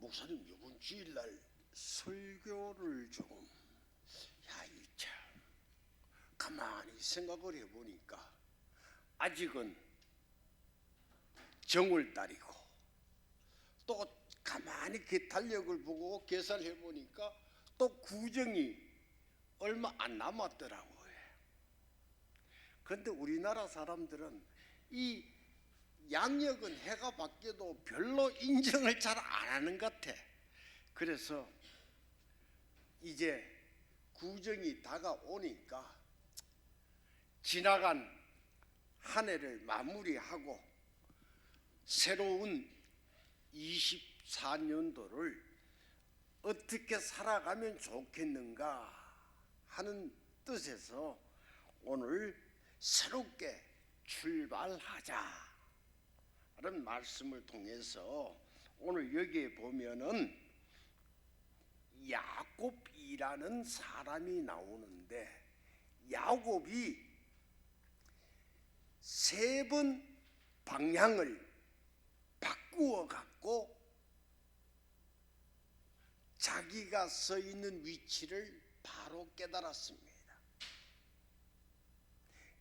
목사님 이번 주일날 설교를 좀 이 참 가만히 생각을 해보니까 아직은 정월달이고 또 가만히 그 달력을 보고 계산해 보니까 또 구정이 얼마 안 남았더라고요. 그런데 우리나라 사람들은 이 양력은 해가 바뀌어도 별로 인정을 잘 안 하는 것 같아. 그래서 이제 구정이 다가오니까 지나간 한 해를 마무리하고 새로운 24년도를 어떻게 살아가면 좋겠는가 하는 뜻에서 오늘 새롭게 출발하자 라는 말씀을 통해서 오늘 여기에 보면은 야곱이라는 사람이 나오는데 야곱이 세 번 방향을 바꾸어 갖고 자기가 서 있는 위치를 바로 깨달았습니다.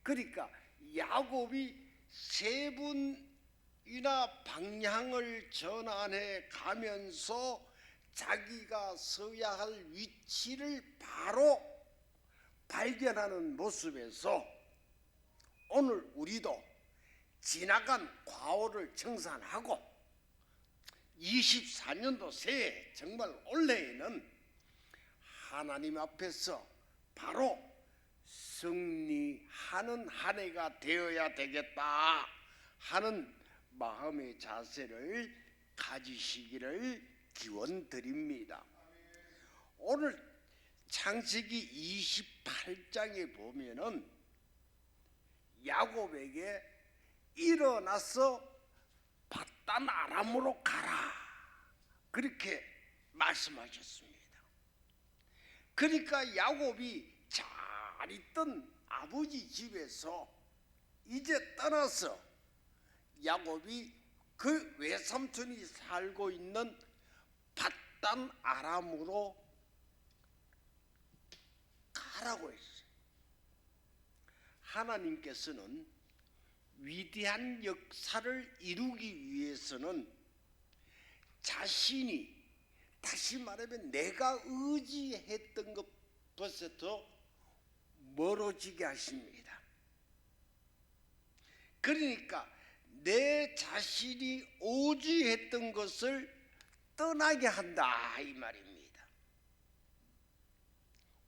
그러니까 야곱이 세 번이나 방향을 전환해 가면서 자기가 서야 할 위치를 바로 발견하는 모습에서 오늘 우리도 지나간 과오를 청산하고 24년도 새해 정말 올해에는 하나님 앞에서 바로 승리하는 한 해가 되어야 되겠다 하는 마음의 자세를 가지시기를 기원드립니다. 오늘 창세기 28장에 보면은 야곱에게 일어나서 밧단 아람으로 가라 그렇게 말씀하셨습니다. 그러니까 야곱이 잘 있던 아버지 집에서 이제 떠나서 야곱이 그 외삼촌이 살고 있는 밧단 아람으로 가라고 했어요. 하나님께서는 위대한 역사를 이루기 위해서는 자신이 다시 말하면 내가 의지했던 것부터 멀어지게 하십니다. 그러니까 내 자신이 의지했던 것을 떠나게 한다 이 말입니다.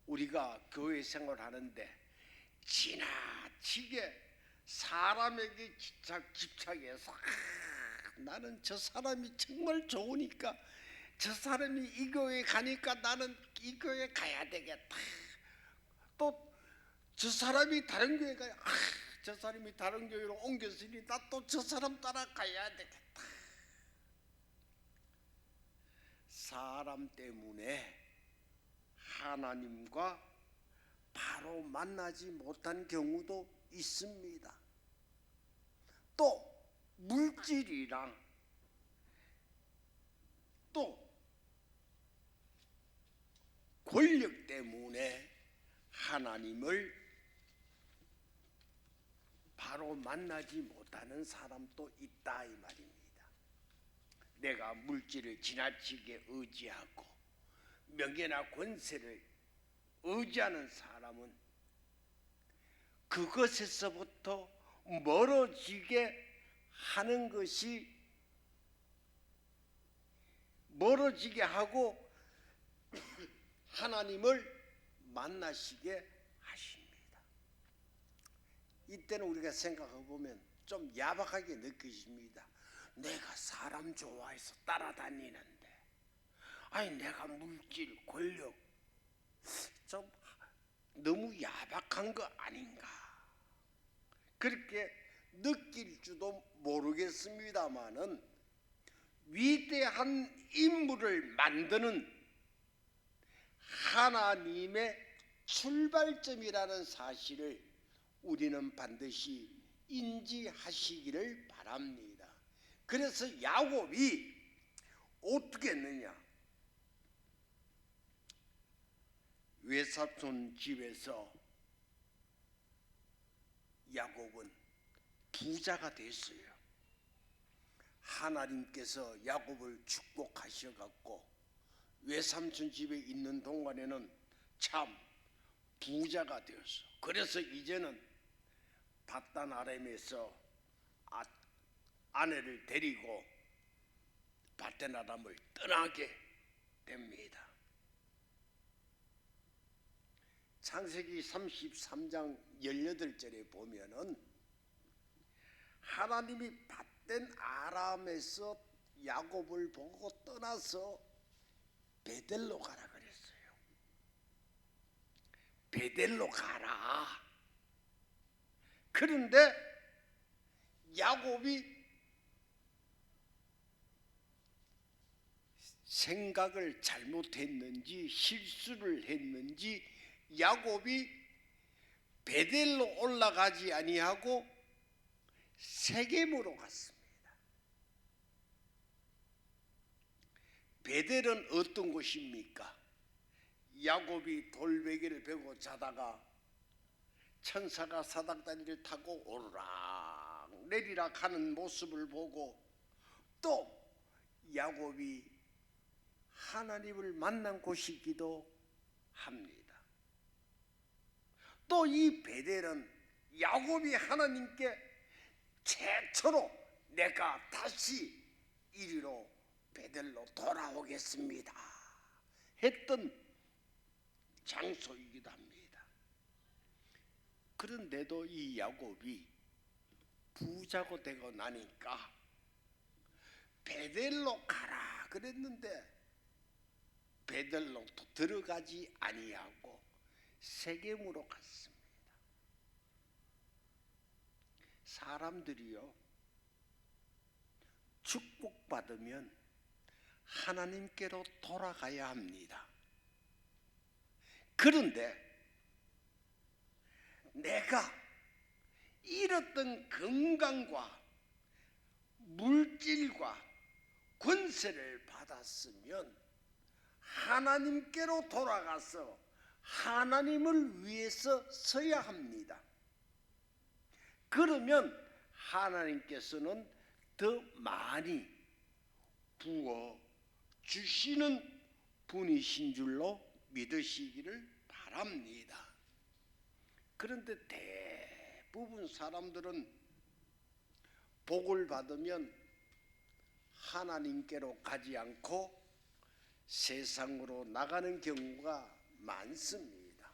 우리가 교회 생활하는데 지나치게 사람에게 집착해서 나는 저 사람이 정말 좋으니까 저 사람이 이 교회 가니까 나는 이 교회 가야 되겠다. 또 저 사람이 다른 교회 가야 저 사람이 다른 교회로 옮겼으니 나 또 저 사람 따라가야 되겠다. 사람 때문에 하나님과 바로 만나지 못한 경우도 있습니다. 또 물질이랑 또 권력 때문에 하나님을 바로 만나지 못하는 사람도 있다 이 말입니다. 내가 물질을 지나치게 의지하고 명예나 권세를 의지하는 사람은 그것에서부터 멀어지게 하는 것이 멀어지게 하고 하나님을 만나시게 하십니다. 이때는 우리가 생각해 보면 좀 야박하게 느껴집니다. 내가 사람 좋아해서 따라다니는데 아니 내가 물질, 권력 좀 너무 야박한 거 아닌가 그렇게 느낄 줄도 모르겠습니다마는 위대한 인물을 만드는 하나님의 출발점이라는 사실을 우리는 반드시 인지하시기를 바랍니다. 그래서 야곱이 어떻게 했느냐? 외삼촌 집에서 야곱은 부자가 됐어요. 하나님께서 야곱을 축복하셔 갖고 외삼촌 집에 있는 동안에는 참 부자가 되었어. 그래서 이제는 밧단 아람에서 아내를 데리고 밧단 아람을 떠나게 됩니다. 창세기 33장 18절에 보면은 하나님이 밧단 아람에서 야곱을 보고 떠나서 베델로 가라 그랬어요. 베델로 가라. 그런데 야곱이 생각을 잘못했는지 실수를 했는지 야곱이 베델로 올라가지 아니하고 세겜으로 갔습니다. 베델은 어떤 곳입니까? 야곱이 돌베개를 베고 자다가 천사가 사닥다리를 타고 오르락 내리락 하는 모습을 보고 또 야곱이 하나님을 만난 곳이기도 합니다. 또 이 베델은 야곱이 하나님께 최초로 내가 다시 이리로 베델로 돌아오겠습니다 했던 장소이기도 합니다. 그런데도 이 야곱이 부자고 되고 나니까 베델로 가라 그랬는데 베델로 들어가지 아니하고 세겜으로 갔습니다. 사람들이요, 축복받으면 하나님께로 돌아가야 합니다. 그런데 내가 잃었던 건강과 물질과 권세를 받았으면 하나님께로 돌아가서 하나님을 위해서 서야 합니다. 그러면 하나님께서는 더 많이 부어 주시는 분이신 줄로 믿으시기를 바랍니다. 그런데 대부분 사람들은 복을 받으면 하나님께로 가지 않고 세상으로 나가는 경우가 많습니다.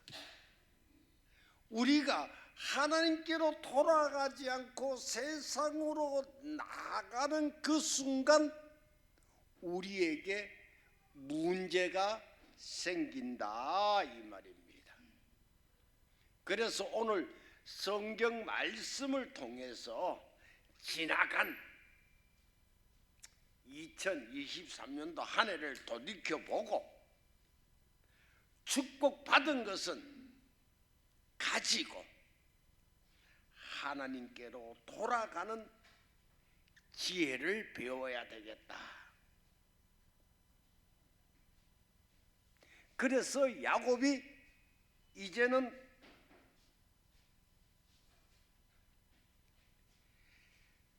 우리가 하나님께로 돌아가지 않고 세상으로 나가는 그 순간 우리에게 문제가 생긴다 이 말입니다. 그래서 오늘 성경 말씀을 통해서 지나간 2023년도 한 해를 돌이켜보고 축복받은 것은 가지고 하나님께로 돌아가는 지혜를 배워야 되겠다. 그래서 야곱이 이제는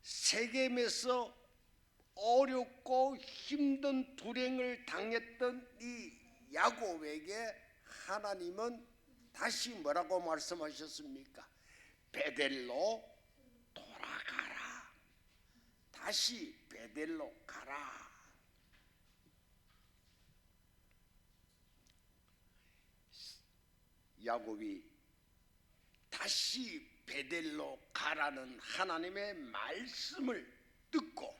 세겜에서 어렵고 힘든 불행을 당했던 이 야곱에게 하나님은 다시 뭐라고 말씀하셨습니까? 베델로 돌아가라. 다시 베델로 가라. 야곱이 다시 베델로 가라는 하나님의 말씀을 듣고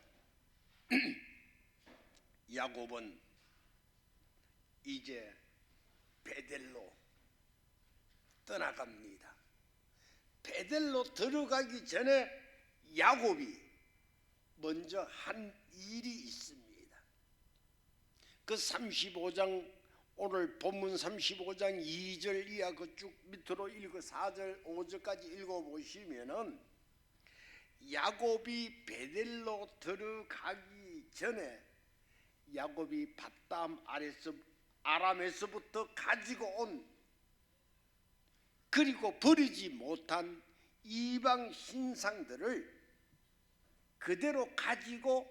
야곱은 이제 베델로 떠나갑니다. 베델로 들어가기 전에 야곱이 먼저 한 일이 있습니다. 그 35장 오늘 본문 35장 2절 이하 그 쭉 밑으로 읽어 4절 5절까지 읽어보시면은 야곱이 베델로 들어가기 전에 야곱이 밧담 아람에서부터 가지고 온 그리고 버리지 못한 이방 신상들을 그대로 가지고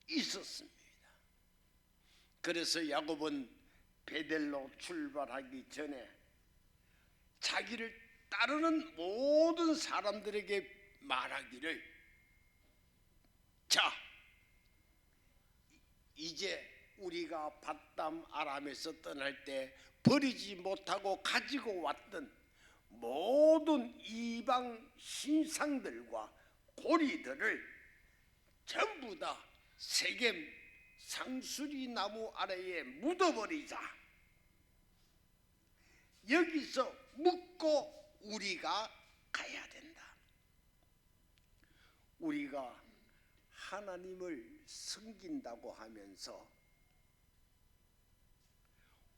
있었습니다. 그래서 야곱은 베델로 출발하기 전에 자기를 따르는 모든 사람들에게 말하기를, 자, 이제 우리가 밧담 아람에서 떠날 때 버리지 못하고 가지고 왔던 모든 이방 신상들과 고리들을 전부 다 세겜 상수리 나무 아래에 묻어버리자. 여기서 묻고 우리가 가야 된다. 우리가 하나님을 섬긴다고 하면서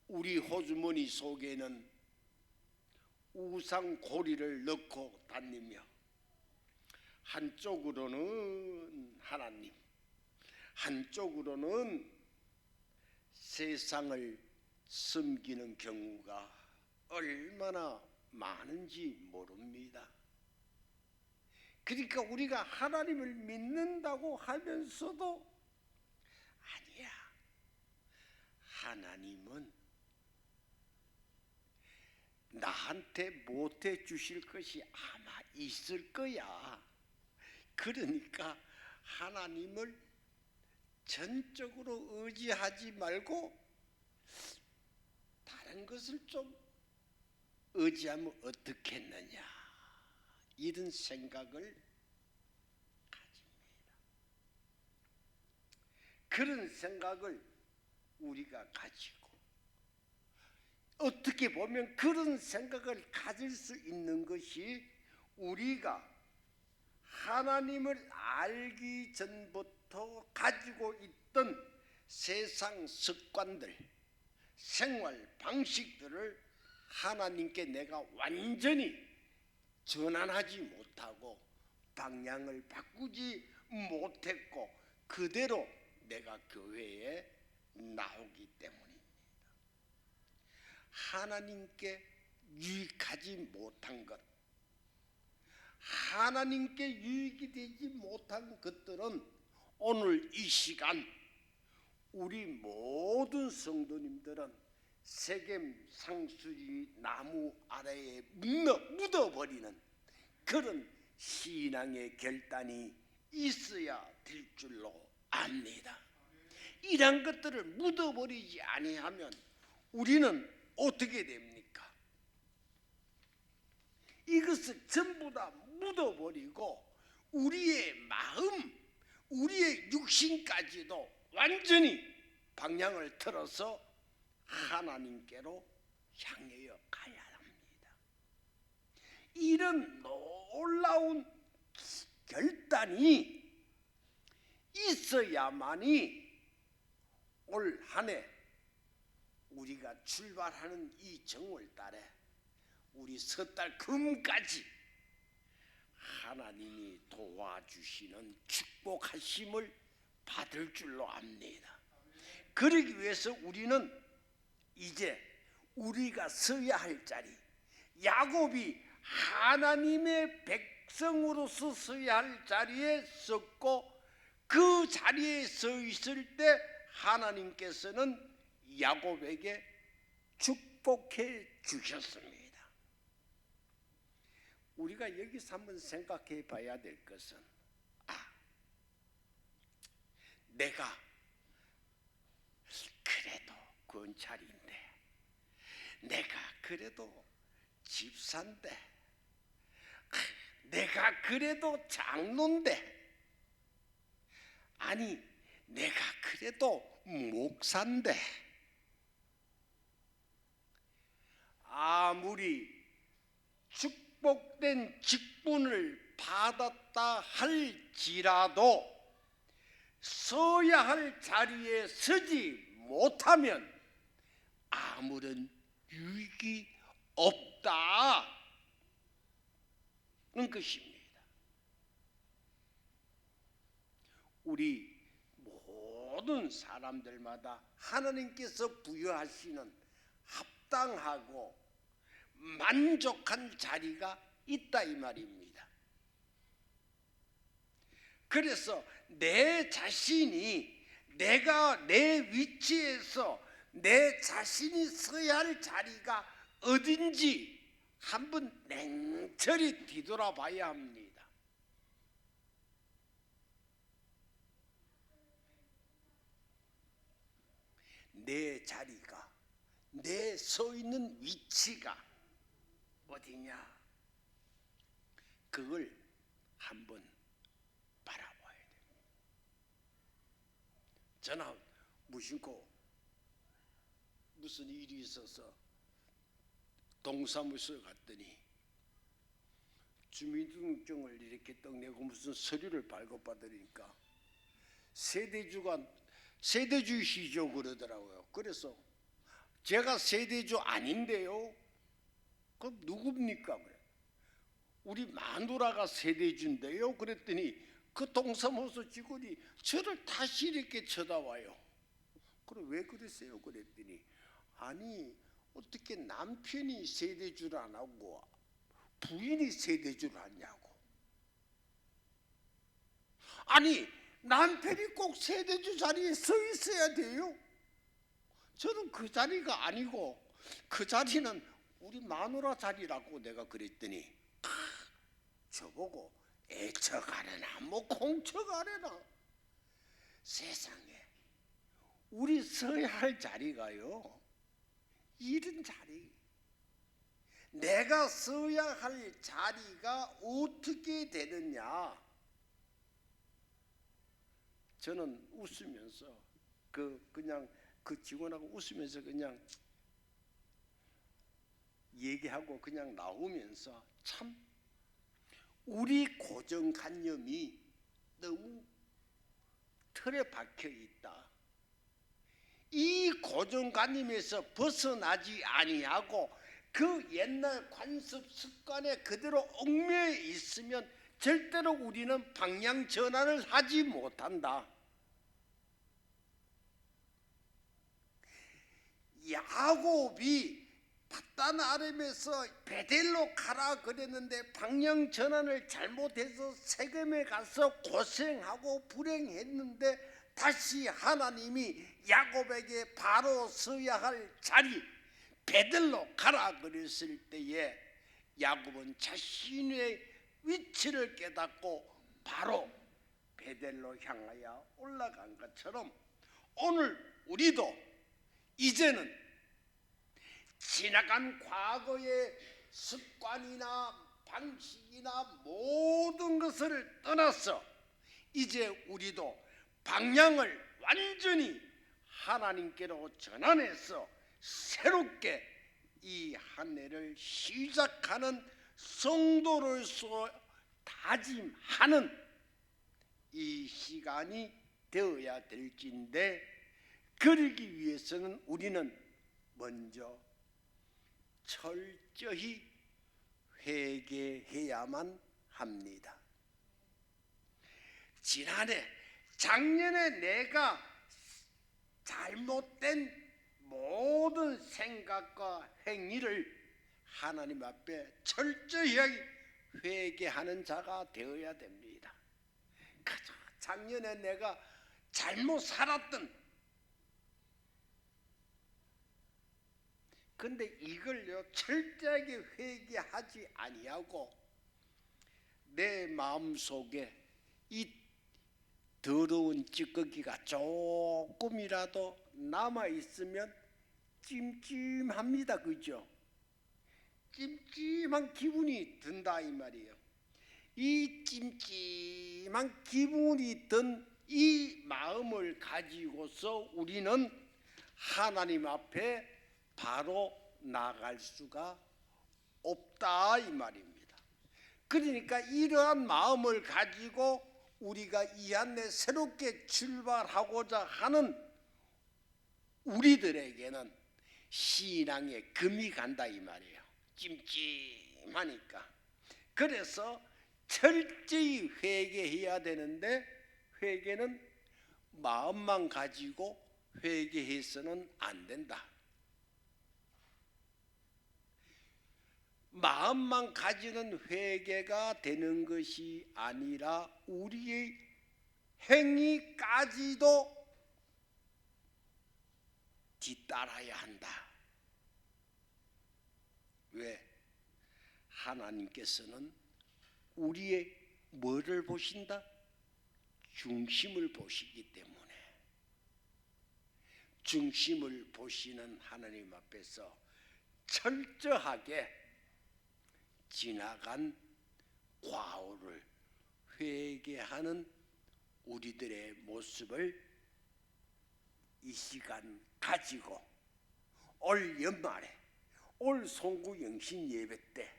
우리 호주머니 속에는 우상 고리를 넣고 다니며 한쪽으로는 하나님, 한쪽으로는 세상을 섬기는 경우가 얼마나 많은지 모릅니다. 그러니까 우리가 하나님을 믿는다고 하면서도 아니야, 하나님은 나한테 못해 주실 것이 아마 있을 거야. 그러니까 하나님을 전적으로 의지하지 말고 다른 것을 좀 의지하면 어떻겠느냐, 이런 생각을 가집니다. 그런 생각을 우리가 가지고 어떻게 보면 그런 생각을 가질 수 있는 것이 우리가 하나님을 알기 전부터 가지고 있던 세상 습관들, 생활 방식들을 하나님께 내가 완전히 전환하지 못하고 방향을 바꾸지 못했고 그대로 내가 교회에 나오기 때문입니다. 하나님께 유익하지 못한 것, 하나님께 유익이 되지 못한 것들은 오늘 이 시간 우리 모든 성도님들은 세겜 상수리 나무 아래에 묻어버리는 그런 신앙의 결단이 있어야 될 줄로 압니다. 이런 것들을 묻어버리지 아니하면 우리는 어떻게 됩니까? 이것을 전부 다 묻어버리고 우리의 마음, 우리의 육신까지도 완전히 방향을 틀어서 하나님께로 향하여 가야 합니다. 이런 놀라운 결단이 있어야만이 올 한 해 우리가 출발하는 이 정월달에 우리 섣달 금까지 하나님이 도와주시는 축복하심을 받을 줄로 압니다. 그러기 위해서 우리는 이제 우리가 서야 할 자리, 야곱이 하나님의 백성으로서 서야 할 자리에 섰고 그 자리에 서 있을 때 하나님께서는 야곱에게 축복해 주셨습니다. 우리가 여기서 한번 생각해 봐야 될 것은, 내가 그래도 권찰인데, 내가 그래도 집사인데, 내가 그래도 장로인데, 아니 내가 그래도 목사인데, 아무리 축복된 직분을 받았다 할지라도 서야 할 자리에 서지 못하면 아무런 유익이 없다는 것입니다. 우리 모든 사람들마다 하나님께서 부여하시는 합당하고 만족한 자리가 있다 이 말입니다. 그래서 내 자신이 내가 내 위치에서 내 자신이 서야 할 자리가 어딘지 한번 냉철히 뒤돌아봐야 합니다. 내 자리가, 내 서 있는 위치가 어디냐? 그걸 한번 바라봐야 됩니다. 저는 무심코 무슨 일이 있어서 동사무소에 갔더니 주민등록증을 이렇게 떡 내고 무슨 서류를 발급받으니까 세대주시죠 그러더라고요. 그래서 제가 세대주 아닌데요. 그럼 누굽니까? 그래. 우리 마누라가 세대주인데요. 그랬더니 그 동사무소 직원이 저를 다시 이렇게 쳐다봐요. 그래 왜 그러세요? 그랬더니 아니 어떻게 남편이 세대주를 안 하고 부인이 세대주를 하냐고. 아니 남편이 꼭 세대주 자리에 서 있어야 돼요? 저는 그 자리가 아니고 그 자리는 우리 마누라 자리라고 내가 그랬더니 저보고 애처가래나 뭐 공처가래나. 세상에 우리 서야 할 자리가요 이런 자리, 내가 서야 할 자리가 어떻게 되느냐. 저는 웃으면서 그냥 그 직원하고 웃으면서 그냥 얘기하고 그냥 나오면서 참 우리 고정관념이 너무 틀에 박혀 있다. 이 고정관념에서 벗어나지 아니하고 그 옛날 관습 습관에 그대로 얽매여 있으면 절대로 우리는 방향 전환을 하지 못한다. 야곱이 밧단 아람에서 베델로 가라 그랬는데 방향 전환을 잘못해서 세겜에 가서 고생하고 불행했는데 다시 하나님이 야곱에게 바로 서야 할 자리 베델로 가라 그랬을 때에 야곱은 자신의 위치를 깨닫고 바로 베델로 향하여 올라간 것처럼 오늘 우리도 이제는 지나간 과거의 습관이나 방식이나 모든 것을 떠나서 이제 우리도 방향을 완전히 하나님께로 전환해서 새롭게 이 한 해를 시작하는 성도로서 다짐하는 이 시간이 되어야 될진데 그러기 위해서는 우리는 먼저 철저히 회개해야만 합니다. 작년에 내가 잘못된 모든 생각과 행위를 하나님 앞에 철저히 회개하는 자가 되어야 됩니다. 작년에 내가 잘못 살았던, 근데 이걸요 철저하게 회개하지 아니하고 내 마음속에 이 더러운 찌꺼기가 조금이라도 남아있으면 찜찜합니다. 그죠? 찜찜한 기분이 든다 이 말이에요. 이 찜찜한 기분이 든 이 마음을 가지고서 우리는 하나님 앞에 바로 나갈 수가 없다 이 말입니다. 그러니까 이러한 마음을 가지고 우리가 이 한 해 새롭게 출발하고자 하는 우리들에게는 신앙에 금이 간다 이 말이에요. 찜찜하니까. 그래서 철저히 회개해야 되는데 회개는 마음만 가지고 회개해서는 안 된다. 마음만 가지는 회개가 되는 것이 아니라 우리의 행위까지도 뒤따라야 한다. 왜? 하나님께서는 우리의 뭐를 보신다? 중심을 보시기 때문에. 중심을 보시는 하나님 앞에서 철저하게 지나간 과오를 회개하는 우리들의 모습을 이 시간 가지고 올 연말에 올 송구영신 예배 때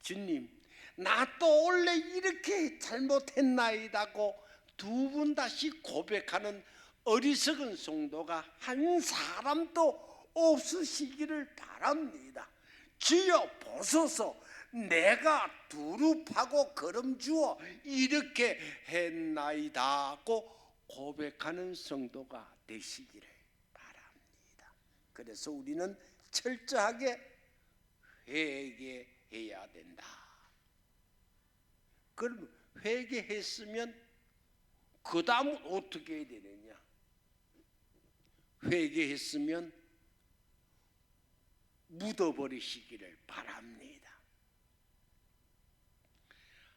주님 나 또 원래 이렇게 잘못했나이다고 두 분 다시 고백하는 어리석은 성도가 한 사람도 없으시기를 바랍니다. 주여 보소서 내가 두릅하고 걸음주어 이렇게 했나이다고 고백하는 성도가 되시기를 바랍니다. 그래서 우리는 철저하게 회개해야 된다. 그럼 회개했으면 그 다음은 어떻게 해야 되느냐? 회개했으면 묻어버리시기를 바랍니다.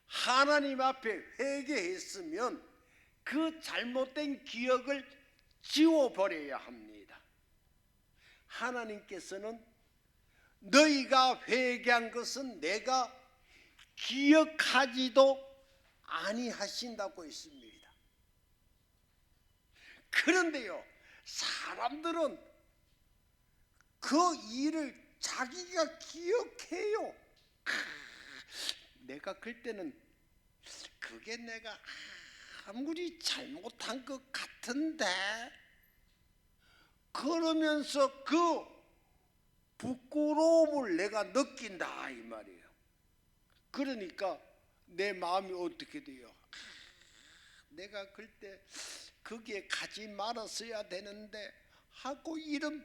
하나님 앞에 회개했으면 그 잘못된 기억을 지워버려야 합니다. 하나님께서는 너희가 회개한 것은 내가 기억하지도 아니하신다고 했습니다. 그런데요, 사람들은 그 일을 자기가 기억해요. 내가 그때는 그게 내가 아무리 잘못한 것 같은데 그러면서 그 부끄러움을 내가 느낀다 이 말이에요. 그러니까 내 마음이 어떻게 돼요? 내가 그때 거기에 가지 말았어야 되는데 하고 이런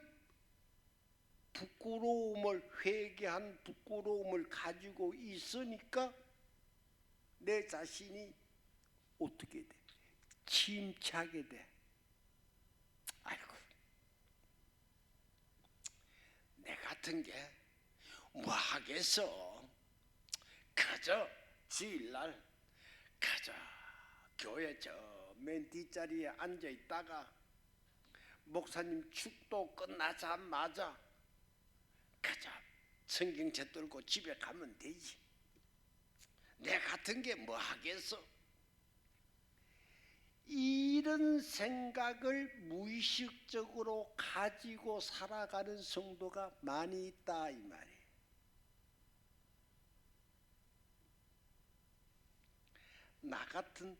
부끄러움을 회개한 부끄러움을 가지고 있으니까 내 자신이 어떻게 돼? 침체하게 돼. 아이고 내 같은 게 뭐 하겠어. 그저 주일날 그저 교회 저 맨 뒷자리에 앉아 있다가 목사님 축도 끝나자마자 그저 성경책 들고 집에 가면 되지. 내 같은 게 뭐 하겠어. 이런 생각을 무의식적으로 가지고 살아가는 성도가 많이 있다 이 말이에요. 나 같은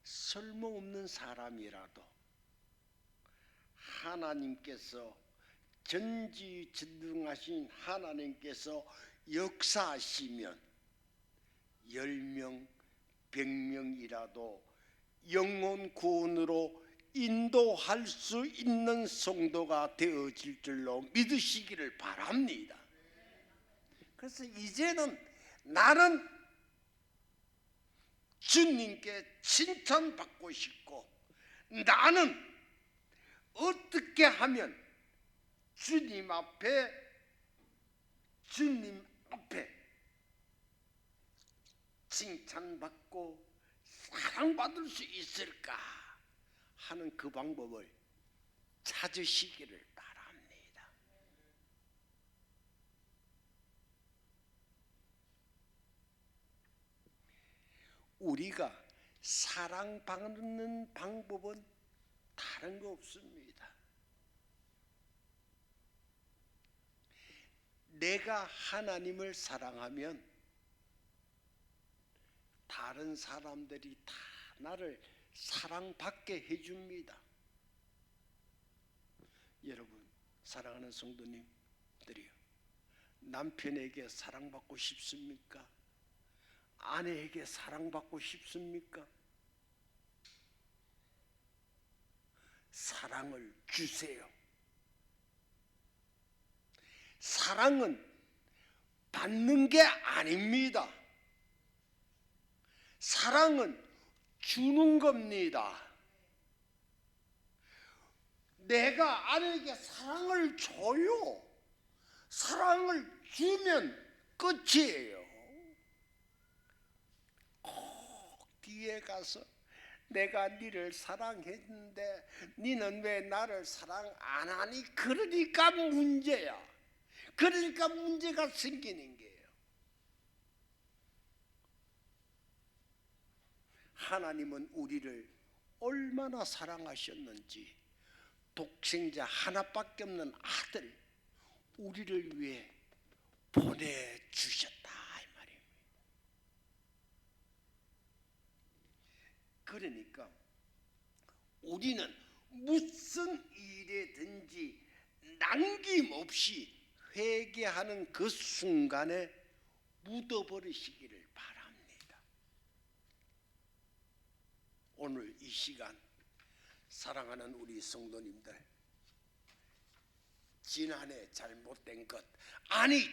쓸모없는 사람이라도 하나님께서 전지전능하신 하나님께서 역사하시면 10명, 100명이라도 영혼 구원으로 인도할 수 있는 성도가 되어질 줄로 믿으시기를 바랍니다. 그래서 이제는 나는 주님께 칭찬받고 싶고 나는 어떻게 하면 주님 앞에 칭찬받고 사랑받을 수 있을까 하는 그 방법을 찾으시기를 바랍니다. 우리가 사랑받는 방법은 다른 거 없습니다. 내가 하나님을 사랑하면 다른 사람들이 다 나를 사랑받게 해줍니다. 여러분 사랑하는 성도님들이요, 남편에게 사랑받고 싶습니까? 아내에게 사랑받고 싶습니까? 사랑을 주세요. 사랑은 받는 게 아닙니다. 사랑은 주는 겁니다. 내가 아내에게 사랑을 줘요. 사랑을 주면 끝이에요. 꼭 뒤에 가서 내가 네를 사랑했는데 네는 왜 나를 사랑 안 하니? 그러니까 문제야. 그러니까 문제가 생기는 거예요. 하나님은 우리를 얼마나 사랑하셨는지 독생자 하나밖에 없는 아들 우리를 위해 보내주셨다 이 말입니다. 그러니까 우리는 무슨 일이든지 남김없이 회개하는 그 순간에 묻어버리시기를 바랍니다. 오늘 이 시간 사랑하는 우리 성도님들, 지난해 잘못된 것, 아니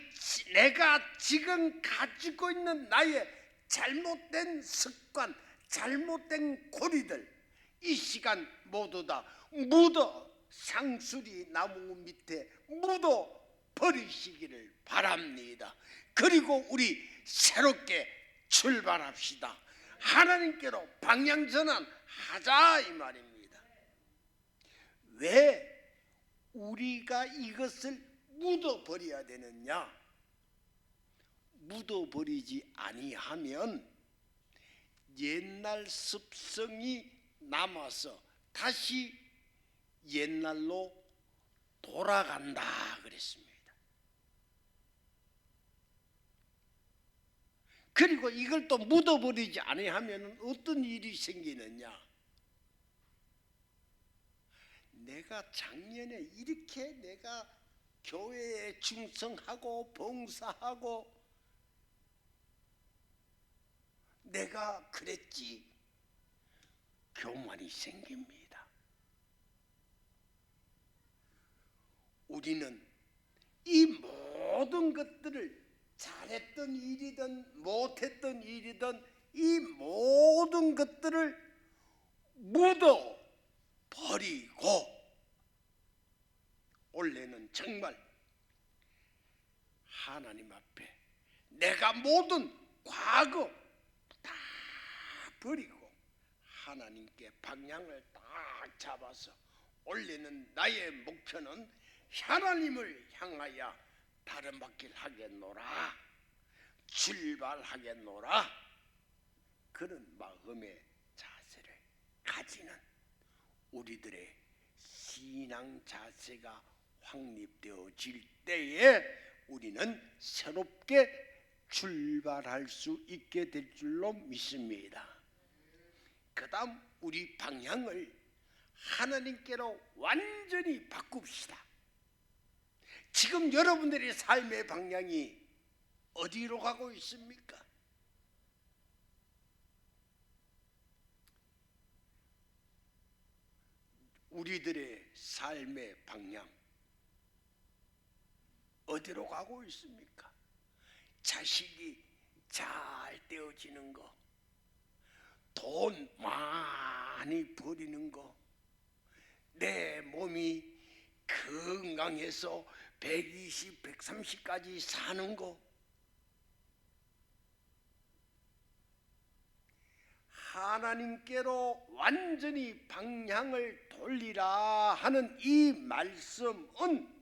내가 지금 가지고 있는 나의 잘못된 습관, 잘못된 고리들 이 시간 모두 다 묻어 상수리 나무 밑에 묻어 버리시기를 바랍니다. 그리고 우리 새롭게 출발합시다. 하나님께로 방향전환하자 이 말입니다. 왜 우리가 이것을 묻어버려야 되느냐? 묻어버리지 아니하면 옛날 습성이 남아서 다시 옛날로 돌아간다 그랬습니다. 그리고 이걸 또 묻어버리지 아니하면 어떤 일이 생기느냐? 내가 작년에 이렇게 내가 교회에 충성하고 봉사하고 내가 그랬지, 교만이 생깁니다. 우리는 이 모든 것들을 잘했던 일이든 못했던 일이든 이 모든 것들을 묻어 버리고 올해는 정말 하나님 앞에 내가 모든 과거 다 버리고 하나님께 방향을 딱 잡아서 올해는 나의 목표는 하나님을 향하여 다른 바길 하겠노라, 출발하겠노라, 그런 마음의 자세를 가지는 우리들의 신앙 자세가 확립되어질 때에 우리는 새롭게 출발할 수 있게 될 줄로 믿습니다. 그 다음 우리 방향을 하나님께로 완전히 바꿉시다. 지금 여러분들의 삶의 방향이 어디로 가고 있습니까? 우리들의 삶의 방향 어디로 가고 있습니까? 자식이 잘 되어지는 거, 돈 많이 버리는 거, 내 몸이 건강해서 120, 130까지 사는 거, 하나님께로 완전히 방향을 돌리라 하는 이 말씀은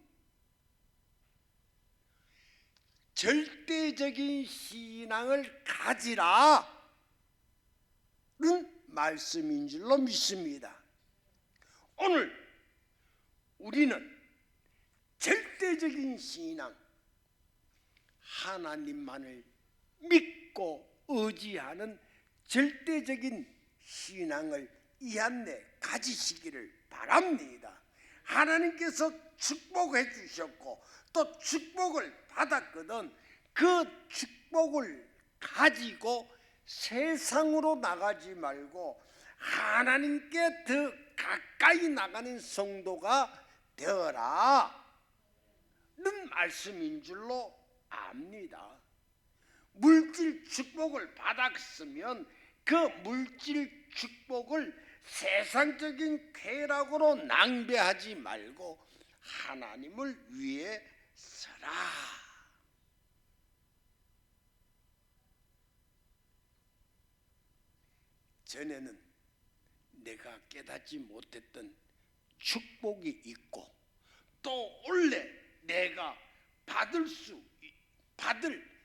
절대적인 신앙을 가지라는 말씀인 줄로 믿습니다. 오늘 우리는 절대적인 신앙, 하나님만을 믿고 의지하는 절대적인 신앙을 이 안에 가지시기를 바랍니다. 하나님께서 축복해 주셨고 또 축복을 받았거든 그 축복을 가지고 세상으로 나가지 말고 하나님께 더 가까이 나가는 성도가 되어라 는 말씀인 줄로 압니다. 물질 축복을 받았으면 그 물질 축복을 세상적인 쾌락으로 낭비하지 말고 하나님을 위해 서라. 전에는 내가 깨닫지 못했던 축복이 있고 또 원래 내가 받을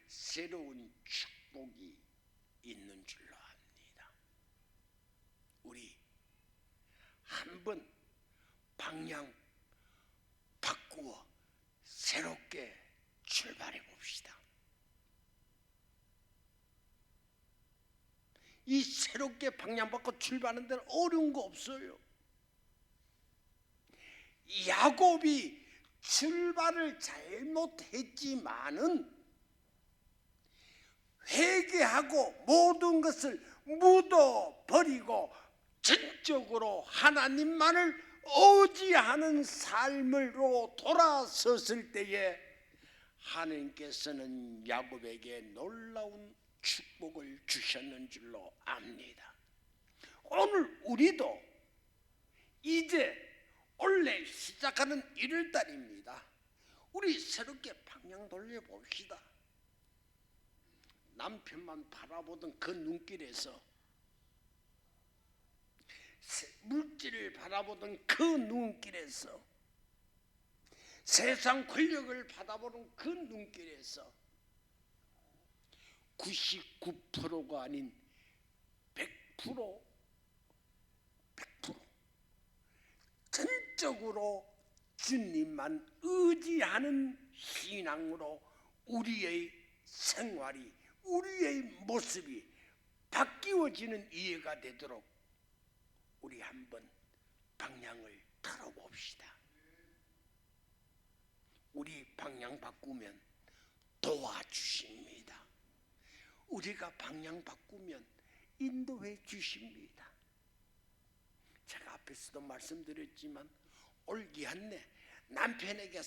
새로운 축복이 있는 줄로 압니다. 우리 한번 방향 바꾸어 새롭게 출발해 봅시다. 이 새롭게 방향 바꿔 출발하는 데는 어려운 거 없어요. 야곱이 출발을 잘못했지만은 회개하고 모든 것을 묻어버리고 전적으로 하나님만을 의지하는 삶으로 돌아섰을 때에 하나님께서는 야곱에게 놀라운 축복을 주셨는 줄로 압니다. 오늘 우리도 이제 원래 시작하는 1월달입니다. 우리 새롭게 방향 돌려봅시다. 남편만 바라보던 그 눈길에서 물질을 바라보던 그 눈길에서 세상 권력을 바라보는 그 눈길에서 99%가 아닌 100% 전적으로 주님만 의지하는 신앙으로 우리의 생활이 우리의 모습이 바뀌어지는 이해가 되도록 우리 한번 방향을 틀어봅시다. 우리 방향 바꾸면 도와주십니다. 우리가 방향 바꾸면 인도해 주십니다. 제가 앞에서도 말씀드렸지만 올기한내 남편에게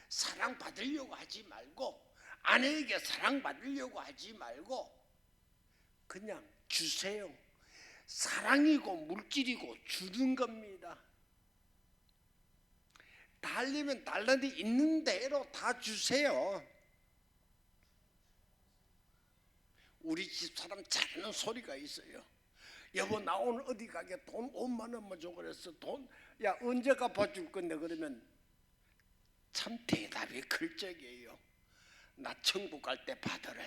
사랑받으려고 하지 말고 아내에게 사랑받으려고 하지 말고 그냥 주세요. 사랑이고 물질이고 주는 겁니다. 달리면 달란데 있는 대로 다 주세요. 우리 집 사람 잘하는 소리가 있어요. 여보 나 오늘 어디 가게 돈 5만 원만 줘 그랬어. 야 언제 갚아줄 건데 그러면 참 대답이 클적이에요. 나 천국 갈 때 받으래.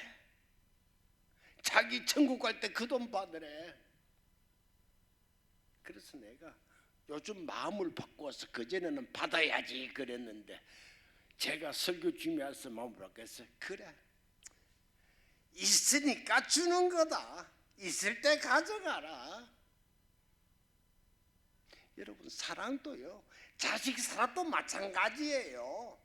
자기 천국 갈 때 그 돈 받으래. 그래서 내가 요즘 마음을 바꾸어서 그전에는 받아야지 그랬는데 제가 설교 준비해서 마음을 바꿨어요. 그래 있으니까 주는 거다. 있을 때 가져가라. 여러분 사랑도요 자식 사랑도 마찬가지예요.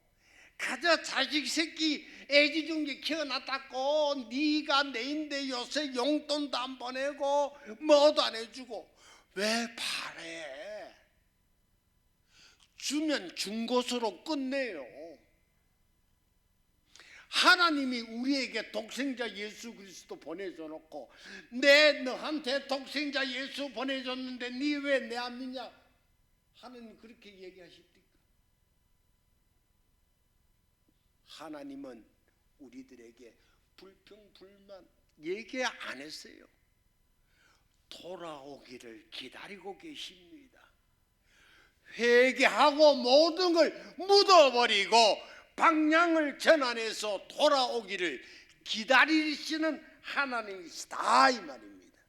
가져 자식 새끼 애지중지 키워놨다고 네가 내인데 요새 용돈도 안 보내고 뭐도 안 해주고 왜 바래? 주면 준 것으로 끝내요. 하나님이 우리에게 독생자 예수 그리스도 보내줘 놓고 내 너한테 독생자 예수 보내줬는데 네 왜 내 안 믿냐? 하나님 그렇게 얘기하십니까? 하나님은 우리들에게 불평불만 얘기 안 했어요. 돌아오기를 기다리고 계십니다. 회개하고 모든 걸 묻어버리고 방향을 전환해서 돌아오기를 기다리시는 하나님이시다 이 말입니다.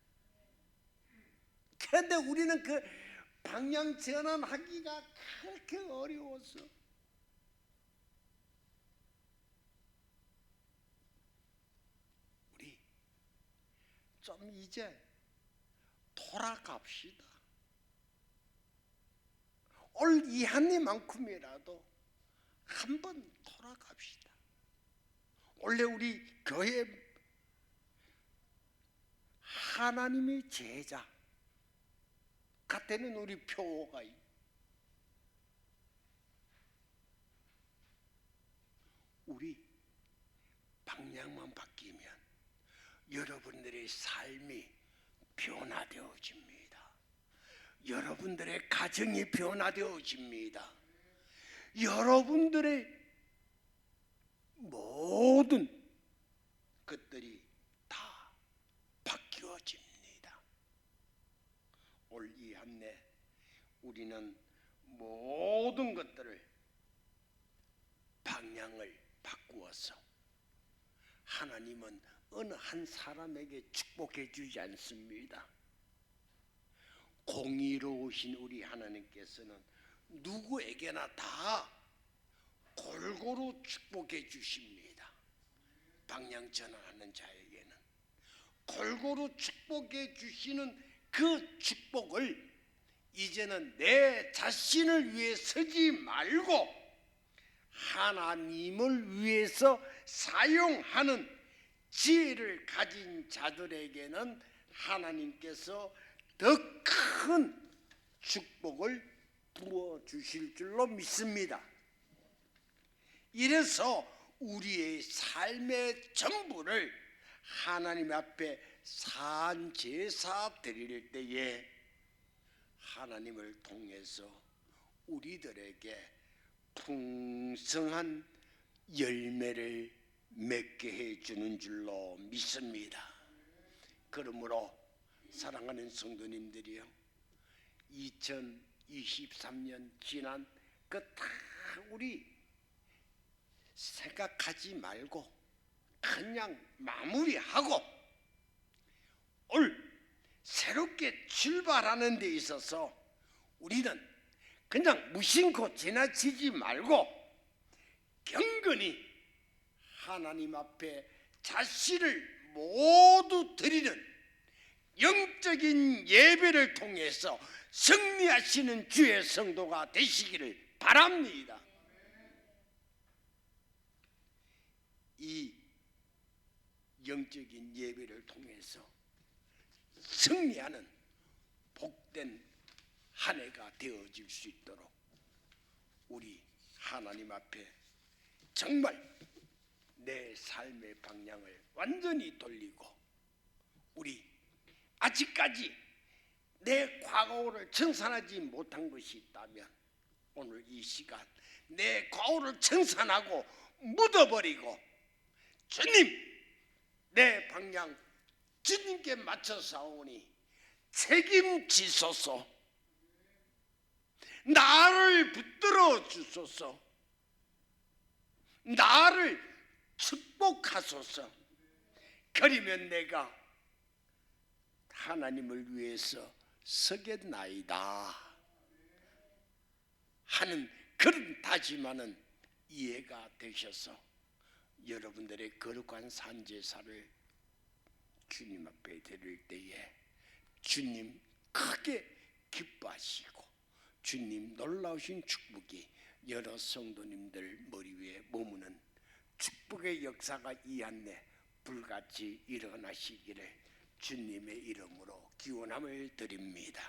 그런데 우리는 그 방향 전환하기가 그렇게 어려워서 우리 좀 이제 돌아갑시다. 올 이 한 해만큼이라도 한번 돌아갑시다. 원래 우리 교회 하나님의 제자 겉에는 우리 표가 우리 방향만 바뀌면 여러분들의 삶이 변화되어집니다. 여러분들의 가정이 변화되어집니다. 여러분들의 모든 것들이 다 바뀌어집니다. 올 이 한 해 우리는 모든 것들을 방향을 바꾸어서 하나님은 어느 한 사람에게 축복해 주지 않습니다. 공의로우신 우리 하나님께서는 누구에게나 다 골고루 축복해 주십니다. 방향 전환하는 자에게는 골고루 축복해 주시는 그 축복을 이제는 내 자신을 위해 쓰지 말고 하나님을 위해서 사용하는 지혜를 가진 자들에게는 하나님께서 더 큰 축복을 부어 주실 줄로 믿습니다. 이래서 우리의 삶의 전부를 하나님 앞에 산제사 드릴 때에 하나님을 통해서 우리들에게 풍성한 열매를 맺게 해주는 줄로 믿습니다. 그러므로 사랑하는 성도님들이요, 2023년 지난 그 다 우리 생각하지 말고 그냥 마무리하고 올 새롭게 출발하는 데 있어서 우리는 그냥 무심코 지나치지 말고 경건히 하나님 앞에 자신을 모두 드리는 영적인 예배를 통해서 승리하시는 주의 성도가 되시기를 바랍니다. 이 영적인 예배를 통해서 승리하는 복된 한 해가 되어질 수 있도록 우리 하나님 앞에 정말 내 삶의 방향을 완전히 돌리고 우리 아직까지 내 과거를 청산하지 못한 것이 있다면 오늘 이 시간 내 과거를 청산하고 묻어버리고 주님 내 방향 주님께 맞춰 싸우니 책임지소서. 나를 붙들어 주소서. 나를 축복하소서. 그러면 내가 하나님을 위해서 서겠나이다 하는 그런 다짐하는 이해가 되셔서 여러분들의 거룩한 산제사를 주님 앞에 드릴 때에 주님 크게 기뻐하시고 주님 놀라우신 축복이 여러 성도님들 머리 위에 머무는 축복의 역사가 이 한 해 불같이 일어나시기를 주님의 이름으로 기원함을 드립니다.